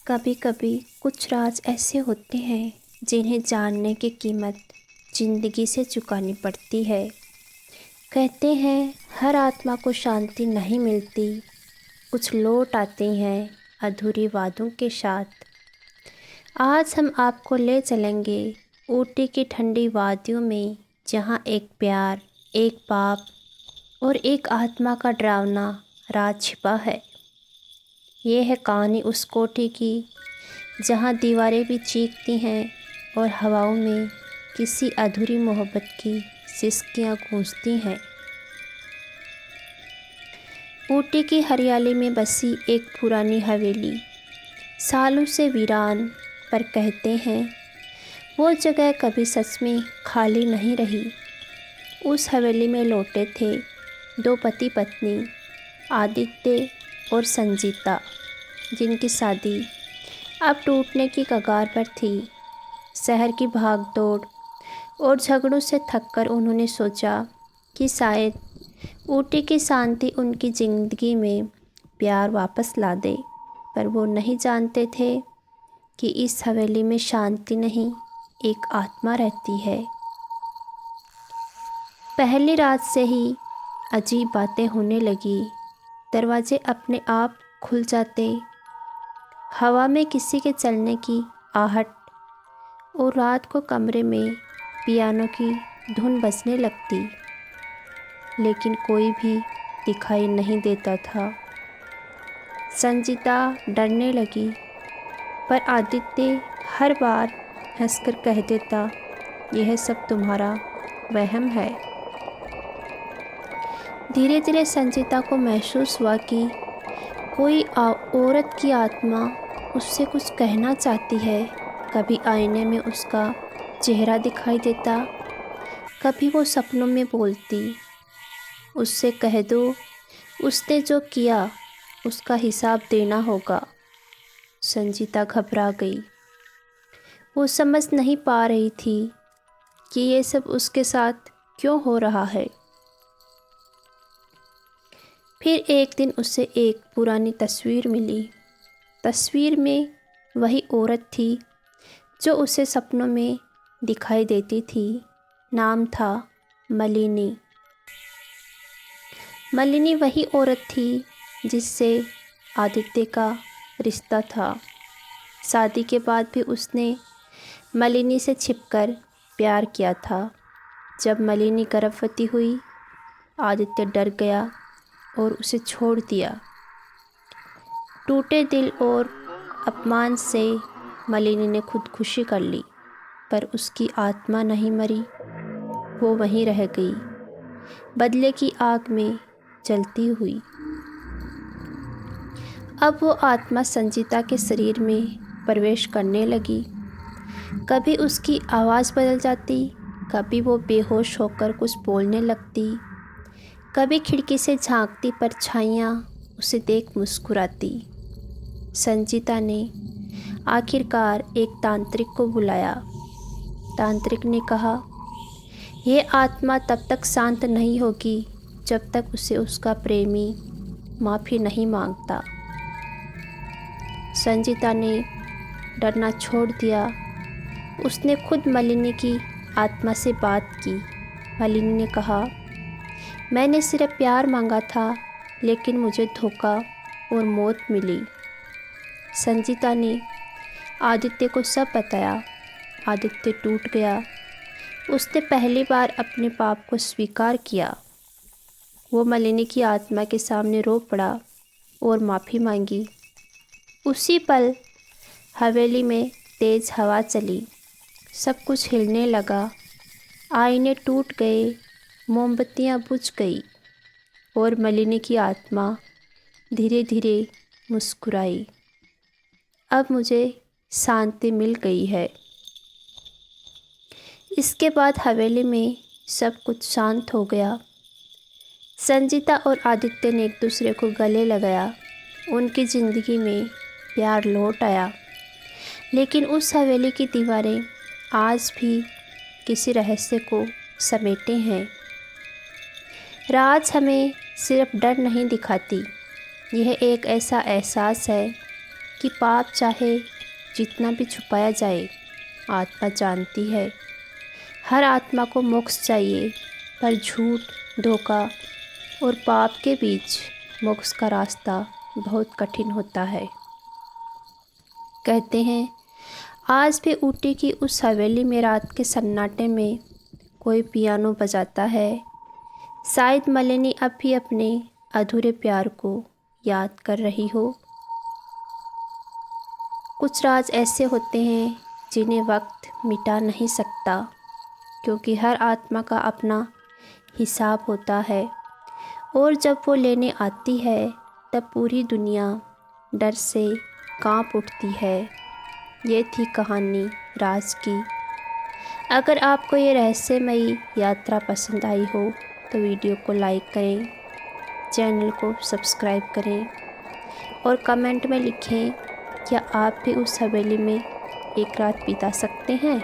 कभी कभी कुछ राज ऐसे होते हैं जिन्हें जानने की कीमत ज़िंदगी से चुकानी पड़ती है। कहते हैं हर आत्मा को शांति नहीं मिलती, कुछ लौट आते हैं अधूरी वादों के साथ। आज हम आपको ले चलेंगे ऊटी की ठंडी वादियों में, जहाँ एक प्यार, एक पाप और एक आत्मा का डरावना राज छिपा है। ये है कहानी उस कोठी की जहाँ दीवारें भी चीखती हैं और हवाओं में किसी अधूरी मोहब्बत की सिसकियाँ गूंजती हैं। ऊटी की हरियाली में बसी एक पुरानी हवेली, सालों से वीरान, पर कहते हैं वो जगह कभी सच में खाली नहीं रही। उस हवेली में लौटे थे दो पति पत्नी, आदित्य और संजीता, जिनकी शादी अब टूटने की कगार पर थी। शहर की भागदौड़ और झगड़ों से थककर उन्होंने सोचा कि शायद ऊटी की शांति उनकी ज़िंदगी में प्यार वापस ला दे, पर वो नहीं जानते थे कि इस हवेली में शांति नहीं, एक आत्मा रहती है। पहली रात से ही अजीब बातें होने लगी। दरवाजे अपने आप खुल जाते, हवा में किसी के चलने की आहट, और रात को कमरे में पियानो की धुन बजने लगती, लेकिन कोई भी दिखाई नहीं देता था। संजीता डरने लगी, पर आदित्य हर बार हंसकर कह देता, यह सब तुम्हारा वहम है। धीरे धीरे संजीता को महसूस हुआ कि कोई औरत की आत्मा उससे कुछ कहना चाहती है। कभी आईने में उसका चेहरा दिखाई देता, कभी वो सपनों में बोलती, उससे कह दो, उसने जो किया उसका हिसाब देना होगा। संजीता घबरा गई। वो समझ नहीं पा रही थी कि ये सब उसके साथ क्यों हो रहा है। फिर एक दिन उसे एक पुरानी तस्वीर मिली। तस्वीर में वही औरत थी जो उसे सपनों में दिखाई देती थी। नाम था मलिनी। मलिनी वही औरत थी जिससे आदित्य का रिश्ता था। शादी के बाद भी उसने मलिनी से छिपकर प्यार किया था। जब मलिनी गर्भवती हुई, आदित्य डर गया और उसे छोड़ दिया। टूटे दिल और अपमान से मलिनी ने खुदकुशी कर ली, पर उसकी आत्मा नहीं मरी, वो वहीं रह गई, बदले की आग में जलती हुई। अब वो आत्मा संजीता के शरीर में प्रवेश करने लगी। कभी उसकी आवाज़ बदल जाती, कभी वो बेहोश होकर कुछ बोलने लगती, कभी खिड़की से झांकती परछाइयाँ उसे देख मुस्कुराती। संजीता ने आखिरकार एक तांत्रिक को बुलाया। तांत्रिक ने कहा, यह आत्मा तब तक शांत नहीं होगी जब तक उसे उसका प्रेमी माफ़ी नहीं मांगता। संजीता ने डरना छोड़ दिया। उसने खुद मलिनी की आत्मा से बात की। मलिनी ने कहा, मैंने सिर्फ प्यार मांगा था, लेकिन मुझे धोखा और मौत मिली। संजीता ने आदित्य को सब बताया। आदित्य टूट गया। उसने पहली बार अपने पाप को स्वीकार किया। वो मलिनी की आत्मा के सामने रो पड़ा और माफ़ी मांगी। उसी पल हवेली में तेज़ हवा चली, सब कुछ हिलने लगा। आईने टूट गए, मोमबत्तियाँ बुझ गई और मलिनी की आत्मा धीरे धीरे मुस्कुराई। अब मुझे शांति मिल गई है। इसके बाद हवेली में सब कुछ शांत हो गया। संजीता और आदित्य ने एक दूसरे को गले लगाया। उनकी ज़िंदगी में प्यार लौट आया। लेकिन उस हवेली की दीवारें आज भी किसी रहस्य को समेटे हैं। राज हमें सिर्फ डर नहीं दिखाती, यह एक ऐसा एहसास है कि पाप चाहे जितना भी छुपाया जाए, आत्मा जानती है। हर आत्मा को मोक्ष चाहिए, पर झूठ, धोखा और पाप के बीच मोक्ष का रास्ता बहुत कठिन होता है। कहते हैं आज भी ऊटी की उस हवेली में रात के सन्नाटे में कोई पियानो बजाता है। शायद मालिनी अब भी अपने अधूरे प्यार को याद कर रही हो। कुछ राज ऐसे होते हैं जिन्हें वक्त मिटा नहीं सकता, क्योंकि हर आत्मा का अपना हिसाब होता है, और जब वो लेने आती है तब पूरी दुनिया डर से कांप उठती है। ये थी कहानी राज की। अगर आपको ये रहस्यमयी यात्रा पसंद आई हो तो वीडियो को लाइक करें, चैनल को सब्सक्राइब करें और कमेंट में लिखें क्या आप भी उस हवेली में एक रात बिता सकते हैं।